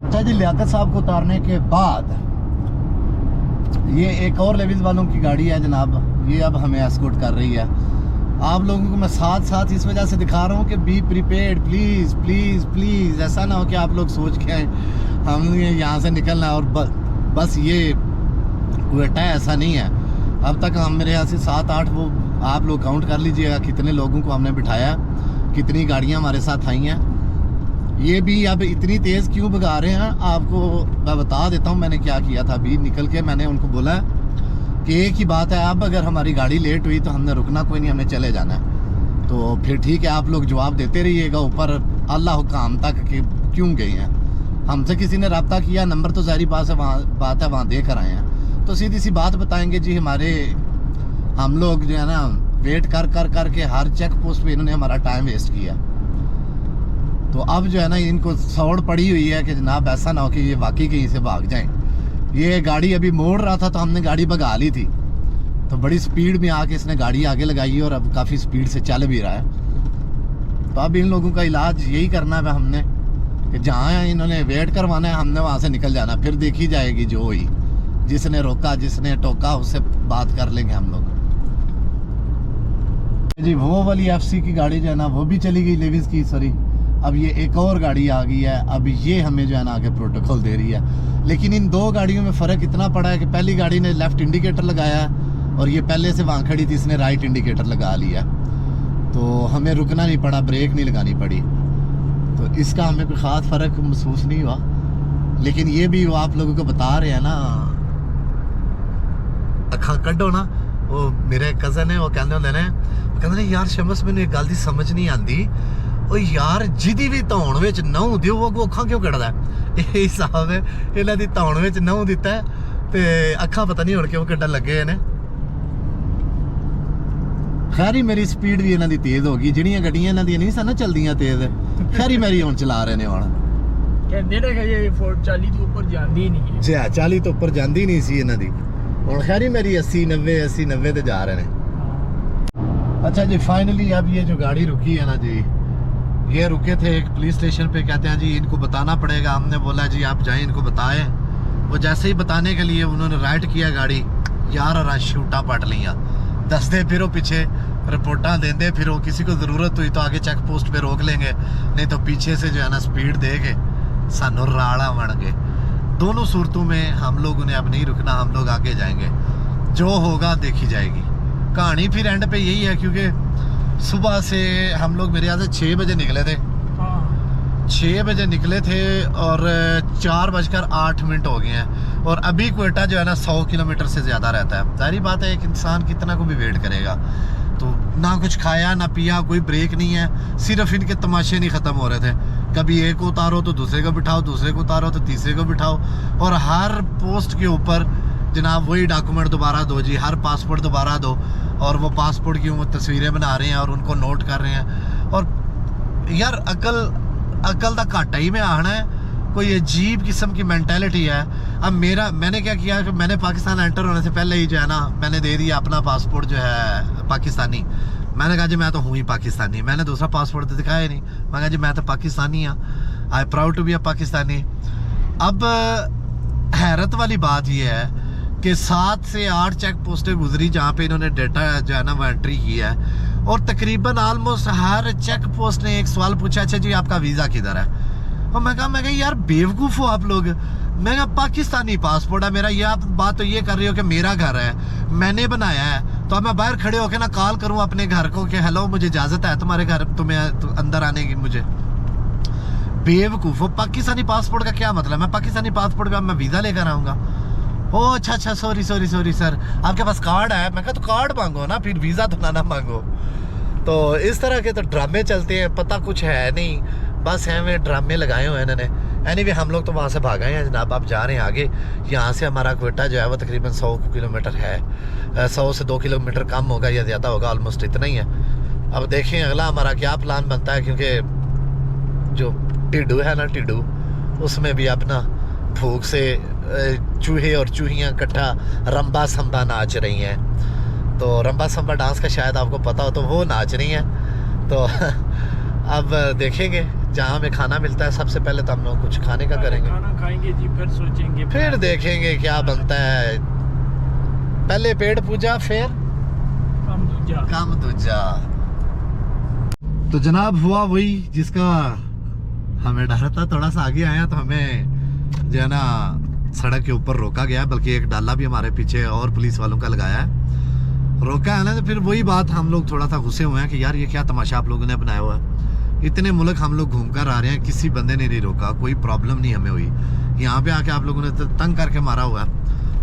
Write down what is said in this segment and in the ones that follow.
अच्छा जी, लियाकत साहब को उतारने के बाद ये एक और लेविस वालों की गाड़ी है जनाब, ये अब हमें एस्कॉर्ट कर रही है। आप लोगों को मैं साथ साथ इस वजह से दिखा रहा हूँ कि be prepared, please please please. ऐसा ना हो कि आप लोग सोच के आए हम यहाँ से निकलना है और बस ये क्वेटा है, ऐसा नहीं है। अब तक हम मेरे यहाँ से 7-8 वो आप लोग काउंट कर लीजिएगा कितने लोगों को हमने बिठाया, कितनी गाड़ियाँ हमारे साथ आई हैं। ये भी अब इतनी तेज़ क्यों भगा रहे हैं आपको मैं बता देता हूँ। मैंने क्या किया था, अभी निकल के मैंने उनको बोला कि एक ही बात है, अब अगर हमारी गाड़ी लेट हुई तो हमने रुकना कोई नहीं, हमने चले जाना है। तो फिर ठीक है, आप लोग जवाब देते रहिएगा ऊपर अल्लाह हुकाम तक कि क्यों गए हैं। हमसे किसी ने रब्ता किया, नंबर तो ज़ाहिर बात है वहाँ दे कर आए हैं, तो सीधी सी बात बताएंगे जी हमारे हम लोग जो है ना वेट कर कर कर के हर चेक पोस्ट पे इन्होंने हमारा टाइम वेस्ट किया। तो अब जो है ना इनको सौड़ पड़ी हुई है कि जनाब ऐसा ना हो कि ये वाकई कहीं से भाग जाएं। ये गाड़ी अभी मोड़ रहा था तो हमने गाड़ी भगा ली थी, तो बड़ी स्पीड में आके इसने गाड़ी आगे लगाई है और अब काफ़ी स्पीड से चल भी रहा है। तो अब इन लोगों का इलाज यही करना है हमने कि जहाँ इन्होंने वेट करवाना है हमने वहाँ से निकल जाना, फिर देखी जाएगी जो हुई। जिसने रोका जिसने टोका उससे बात कर लेंगे हम लोग जी। वो वाली FC की गाड़ी जो है ना वो भी चली गई, लेविस की, सॉरी। अब ये एक और गाड़ी आ गई है, अब ये हमें जो है ना आगे प्रोटोकॉल दे रही है। लेकिन इन दो गाड़ियों में फ़र्क इतना पड़ा है कि पहली गाड़ी ने लेफ़्ट इंडिकेटर लगाया है और ये पहले से वहाँ खड़ी थी, इसने राइट इंडिकेटर लगा लिया। तो हमें रुकना नहीं पड़ा, ब्रेक नहीं लगानी पड़ी, तो इसका हमें कोई ख़ास फ़र्क महसूस नहीं हुआ। लेकिन ये भी वो आप लोगों को बता रहे हैं ना, अखा कड्डो ना। वो मेरे कज़न है, वो कहते यार शमस मैंने एक गल दी समझ नहीं आती, ओ यार जिदी भी धौन विच नहू दिओ वो अखा क्यों कटदा है। ये हिसाब है, इन्हां दी धौन विच नहू दिता है ते अखा पता नहीं हुण क्यों कड्डन लगे ने। खैर ही मेरी स्पीड भी इन्हां दी तेज हो गई, जिहड़ियां गड्डियां इन्हां दी नहीं सन चलदियां तेज, खैर ही मेरी हुण चला रहे ने। हुण कहंदे ने कि ये 40 ਤੋਂ ਉੱਪਰ ਜਾਂਦੀ ਹੀ नहीं है। जी 40 ਤੋਂ ਉੱਪਰ ਜਾਂਦੀ नहीं सी इन्हां दी, हुण खैर ही मेरी 80-90 ਤੇ जा रहे ने। अच्छा जी, फाइनली अब ये जो गाड़ी रुकी है ना जी, ये रुके थे एक पुलिस स्टेशन पे। कहते हैं जी इनको बताना पड़ेगा। हमने बोला जी आप जाएं इनको बताएं। वो जैसे ही बताने के लिए उन्होंने राइट किया गाड़ी, यार और शूटा पट लिया, दसदे फिरो पीछे रिपोर्टा देंदे फिरो, किसी को ज़रूरत हुई तो आगे चेक पोस्ट पे रोक लेंगे, नहीं तो पीछे से जो है ना स्पीड दे के सानू राड़ा बन गए। दोनों सूरतों में हम लोगों ने अब नहीं रुकना, हम लोग आगे जाएंगे, जो होगा देखी जाएगी। कहानी फिर एंड पे यही है, क्योंकि सुबह से हम लोग मेरे यहाँ से 6 बजे निकले थे। 6 बजे निकले थे और 4:08 हो गए हैं, और अभी क्वेटा जो है ना 100 किलोमीटर से ज़्यादा रहता है। सारी बात है, एक इंसान कितना को भी वेट करेगा। तो ना कुछ खाया ना पिया, कोई ब्रेक नहीं है, सिर्फ इनके तमाशे नहीं ख़त्म हो रहे थे। कभी एक को उतारो तो दूसरे को बिठाओ, दूसरे को उतारो तो तीसरे को बिठाओ, और हर पोस्ट के ऊपर जनाब वही डॉक्यूमेंट दोबारा दो जी, हर पासपोर्ट दोबारा दो, और वो पासपोर्ट की वो तस्वीरें बना रहे हैं और उनको नोट कर रहे हैं। और यार अकल का घाटा ही में आना है, कोई अजीब किस्म की मैंटेलिटी है। अब मैंने क्या किया कि मैंने पाकिस्तान एंटर होने से पहले ही जो है ना मैंने दे दिया अपना पासपोर्ट जो है पाकिस्तानी। मैंने कहा जी मैं तो हूँ ही पाकिस्तानी, मैंने दूसरा पासपोर्ट तो दिखाया ही नहीं। मैं कहा जी मैं तो पाकिस्तानी हाँ, I proud to be a Pakistani. अब हैरत वाली बात यह है कि 7 से 8 चेक पोस्टें गुजरी जहाँ पे इन्होंने डेटा जो है ना वो एंट्री की है, और तकरीबन ऑलमोस्ट हर चेक पोस्ट ने एक सवाल पूछा, अच्छा जी आपका वीज़ा किधर है। और मैं कहा यार बेवकूफ़ हो आप लोग, मैं कहा पाकिस्तानी पासपोर्ट है मेरा, ये आप बात तो ये कर रही हो कि मेरा घर है, मैंने बनाया है, तो अब मैं बाहर खड़े होकर ना कॉल करूँ अपने घर को कि हेलो मुझे इजाज़त है तुम्हारे घर तुम्हें अंदर आने की। मुझे बेवकूफ़ हो, पाकिस्तानी पासपोर्ट का क्या मतलब? मैं पाकिस्तानी पासपोर्ट पर मैं वीज़ा लेकर आऊँगा। ओ अच्छा सॉरी सर आपके पास कार्ड है। मैं कहा तो कार्ड मांगो ना, फिर वीज़ा तो ना मांगो। तो इस तरह के तो ड्रामे चलते हैं, पता कुछ है नहीं, बस हैं वे ड्रामे लगाए हुए हैं इन्होंने। एनीवे हम लोग तो वहाँ से भाग आए हैं जनाब, आप जा रहे हैं आगे। यहाँ से हमारा क्वेटा जो है वो तकरीबन 100 किलोमीटर है, 100 से 2 किलोमीटर कम होगा या ज़्यादा होगा, ऑलमोस्ट इतना ही है। अब देखें अगला हमारा क्या प्लान बनता है, क्योंकि जो टिड्डू है ना टिड्डू, उसमें भी अपना भूख से चूहे और चूहियाँ इकट्ठा रंबा संबा नाच रही हैं। तो रंबा संबा डांस का शायद आपको पता हो, तो वो नाच रही हैं। तो अब देखेंगे जहाँ हमें खाना मिलता है सबसे पहले तो हम लोग कुछ खाने का करेंगे, खाना खाएंगे जी, फिर सोचेंगे, फिर देखेंगे क्या बनता है। पहले पेट पूजा फिर काम दूजा। तो जनाब हुआ वही जिसका हमें डर था। थोड़ा सा आगे आया तो हमें जो है ना सड़क के ऊपर रोका गया, बल्कि एक डाला भी हमारे पीछे और पुलिस वालों का लगाया है, रोका है ना। तो फिर वही बात, हम लोग थोड़ा सा गुस्से हुए हैं कि यार ये क्या तमाशा आप लोगों ने बनाया हुआ है। इतने मुल्क हम लोग घूम कर आ रहे हैं, किसी बंदे ने नहीं रोका, कोई प्रॉब्लम नहीं हमें हुई। यहाँ पे आके आप लोगों ने तंग करके मारा हुआ है।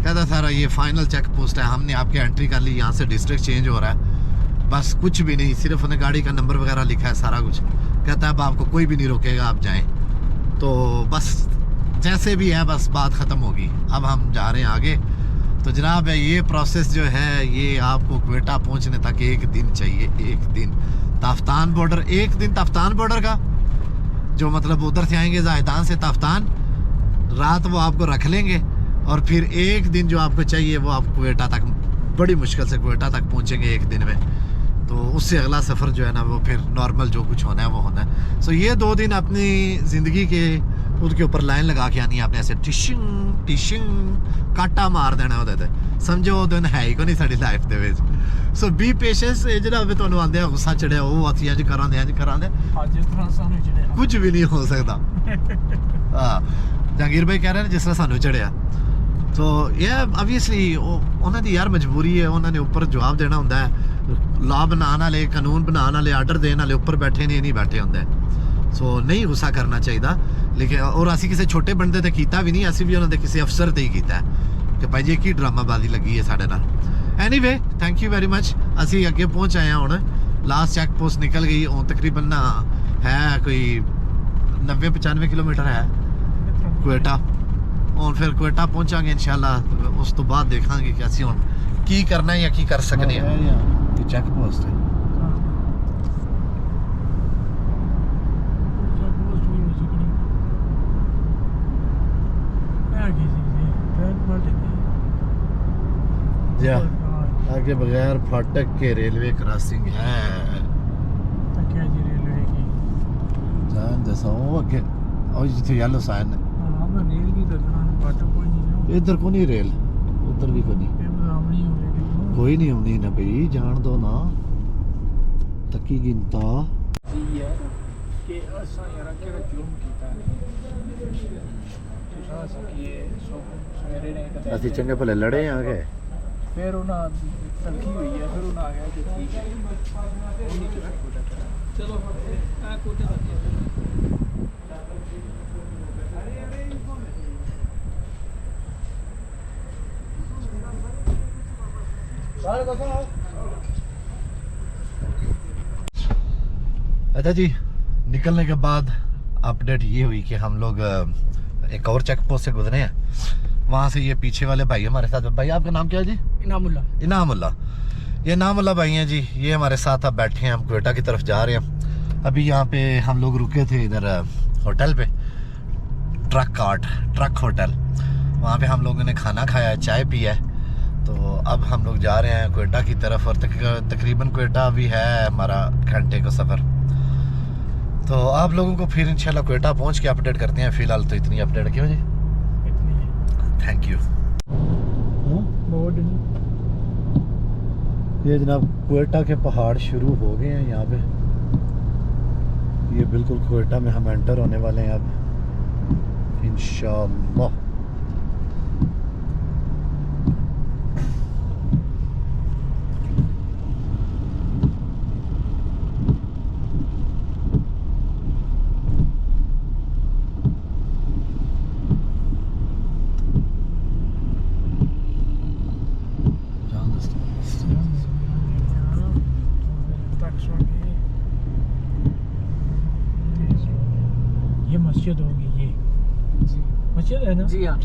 कहता सर ये फाइनल चेक पोस्ट है, हमने आपकी एंट्री कर ली, यहाँ से डिस्ट्रिक्ट चेंज हो रहा है, बस कुछ भी नहीं, सिर्फ उन्हें गाड़ी का नंबर वगैरह लिखा है, सारा कुछ। कहता है अब आपको कोई भी नहीं रोकेगा, आप जाएं। तो बस जैसे भी है बस बात ख़त्म होगी। अब हम जा रहे हैं आगे। तो जनाब ये प्रोसेस जो है ये आपको क्वेटा पहुंचने तक 1 दिन चाहिए, 1 दिन। ताफ्तान बॉर्डर, 1 दिन ताफ्तान बॉर्डर का, जो मतलब उधर से आएंगे जायदान से ताफ्तान, रात वो आपको रख लेंगे और फिर 1 दिन जो आपको चाहिए वो आप क्वेटा तक, बड़ी मुश्किल से क्वेटा तक पहुंचेंगे 1 दिन में। तो उससे अगला सफ़र जो है ना वो फिर नॉर्मल जो कुछ होना है वो होना है। सो ये 2 दिन अपनी ज़िंदगी के उसके ऊपर लाइन लगा के आनी है आपने, ऐसे टिशिंग टिशिंग काटा मार देना होता है। समझो वो दिन है ही को नहीं साड़ी लाइफ दे विच। सो बी पेशेंस। जो तुहानू आंदे गुस्सा चढ़िया वो असी इंज करा दे कुछ भी नहीं हो सकता। हाँ जहांगीर भाई कह रहे हैं जिस तरह सानू चढ़िया। तो ये ऑब्वियसली उन्होंने दी यार मजबूरी है, उन्होंने ऊपर जवाब देना होंदा है। लॉ बनाने वाले, कानून बनाने वाले, आर्डर देने वाले ऊपर बैठे नहीं बैठे होंगे। सो नहीं गुस्सा करना चाहिए। लेकिन और असी किसी छोटे बंदे ते कीता भी नहीं, असी भी उन्होंने किसी अफसर ते ही कीता है कि भाई जी की ड्रामाबाजी लगी है साढ़े नाल। Anyway thank you very much. असी अगे पहुँच आए हुण, लास्ट चेक पोस्ट निकल गई। हुण तकरीबन ना है कोई 90-95 किलोमीटर है क्वेटा। और फिर क्वेटा पहुंचांगे इंशाल्लाह। उस तो बाद देखांगे कि असी हुण की करना है या की कर सकने हैं। ये चेक पोस्ट है। आगे बगैर फाटक के रेलवे क्रॉसिंग है। जान दसाओ आगे और जिथे येलो साइन है इधर को नहीं रेल, उधर भी को नहीं, कोई नहीं आनी ना भाई, जान दो ना। तकी गिनता असि चंगे भले लड़े आ गए, फिर तलखी हुई है, फिर उन्हें आ गया कि ठीक है चलो कोटे अच्छा जी। निकलने के बाद अपडेट ये हुई कि हम लोग एक और चेक पोस्ट से गुजरे हैं। वहाँ से ये पीछे वाले भाई हमारे साथ। भाई आपका नाम क्या है जी? इनामुल्ला। इनामुल्ला, ये इनामुल्ला भाई हैं जी। ये हमारे साथ अब बैठे हैं, हम क्वेटा की तरफ जा रहे हैं। अभी यहाँ पे हम लोग रुके थे इधर होटल पे, ट्रक होटल। वहाँ पे हम लोगों ने खाना खाया, चाय पिया है। तो अब हम लोग जा रहे हैं क्वेटा की तरफ और तकरीबन क्वेटा भी है हमारा घंटे का सफ़र। तो आप लोगों को फिर इंशाल्लाह क्वेटा पहुँच के अपडेट करते हैं। फ़िलहाल तो इतनी अपडेट क्यों जी? Thank you. ये जनाब क्वेटा के पहाड़ शुरू हो गए हैं यहाँ पे। ये बिल्कुल क्वेटा में हम एंटर होने वाले हैं अब इंशाल्लाह। ये मस्जिद होगी, ये जी मस्जिद है ना? जी हाँ।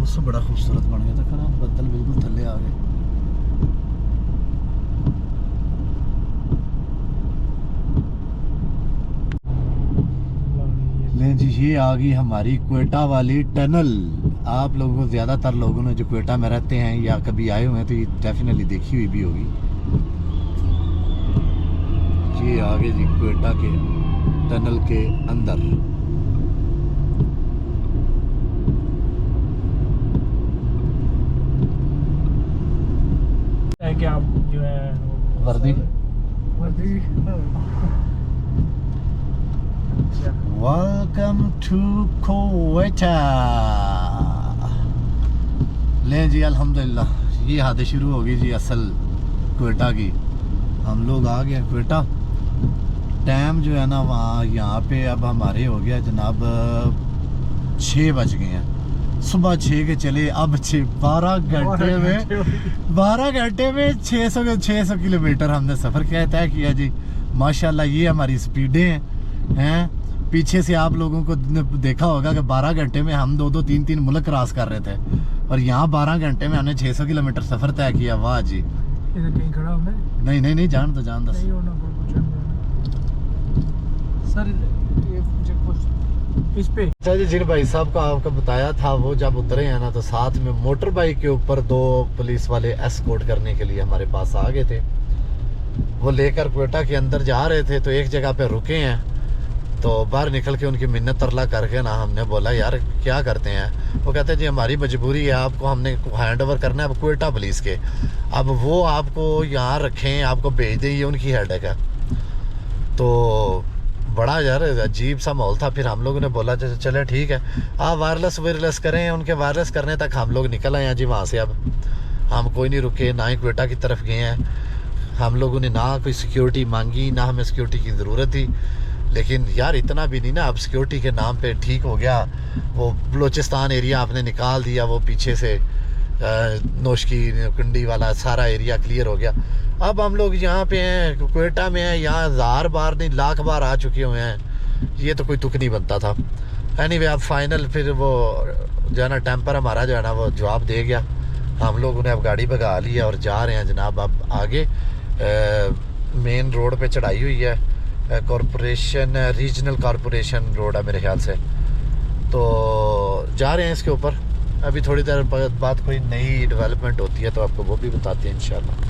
उससे बड़ा खूबसूरत बन गया था खाना, बदल बिल्कुल थल्ले आ गए। ले जी ये आ गई हमारी क्वेटा वाली टनल। आप लोगों को, ज़्यादातर लोगों ने जो क्वेटा में रहते हैं या कभी आए हुए हैं तो ये डेफिनेटली देखी हुई भी होगी। ये आगे जी क्वेटा के टनल के अंदर। है कि आप जो है वर्दी वर्दी वेलकम टू क्वेटा। लें जी अल्हम्दुलिल्लाह ये हादे शुरू हो गई जी असल क्वेटा की। हम लोग आ गए क्वेटा। टाइम जो है ना वहाँ यहाँ पे अब हमारे हो गया जनाब 6 बज गए हैं। सुबह 6 के चले, अब 12 घंटे में 600 किलोमीटर हमने सफ़र किया तय किया जी। माशाल्लाह ये हमारी स्पीडें हैं। पीछे से आप लोगों को देखा होगा कि 12 घंटे में हम 2-2, 3-3 मुल्क क्रॉस कर रहे थे और यहाँ 12 घंटे में हमने 600 किलोमीटर सफ़र तय किया। वाह जी। इधर कहीं खड़ा होना है? नहीं जान दो नहीं होना सर, ये चेक इस पे। अच्छा जी, जिन भाई साहब का आपको बताया था वो जब उतरे हैं ना तो साथ में मोटर बाइक के ऊपर 2 पुलिस वाले एस्कॉर्ट करने के लिए हमारे पास आ गए थे। वो लेकर क्वेटा के अंदर जा रहे थे तो एक जगह पे रुके हैं। तो बाहर निकल के उनकी मिन्नत तरला करके ना हमने बोला यार क्या करते हैं। वो कहते हैं जी हमारी मजबूरी है, आपको हमने हैंड ओवर करना है अब क्वेटा पुलिस के। अब वो आपको यहाँ रखें, आपको भेज दें, ये उनकी हेडेक है। तो बड़ा यार अजीब सा माहौल था। फिर हम लोगों ने बोला चले ठीक है आप वायरलेस करें। उनके वायरलेस करने तक हम लोग निकल आए हैं जी वहाँ से। अब हम कोई नहीं रुके, ना ही क्वेटा की तरफ गए हैं। हम लोगों ने ना कोई सिक्योरिटी मांगी, ना हमें सिक्योरिटी की ज़रूरत थी। लेकिन यार इतना भी नहीं ना, अब सिक्योरिटी के नाम पे ठीक हो गया। वो बलोचिस्तान एरिया आपने निकाल दिया, वो पीछे से नोशकी कुंडी वाला सारा एरिया क्लियर हो गया। अब हम लोग यहाँ पे हैं, क्वेटा में हैं। यहाँ 1000 बार नहीं लाख बार आ चुके हुए हैं। ये तो कोई तुक नहीं बनता था। एनीवे अब फाइनल फिर वो जो है ना टेम्पर हमारा जो है ना वो जवाब दे गया। हम लोगों ने अब गाड़ी भगा ली है और जा रहे हैं जनाब अब आगे। मेन रोड पे चढ़ाई हुई है, कॉरपोरेशन रीजनल कॉरपोरेशन रोड है मेरे ख्याल से। तो जा रहे हैं इसके ऊपर। अभी थोड़ी देर बाद कोई नई डेवलपमेंट होती है तो आपको वो भी बताते हैं इंशाल्लाह।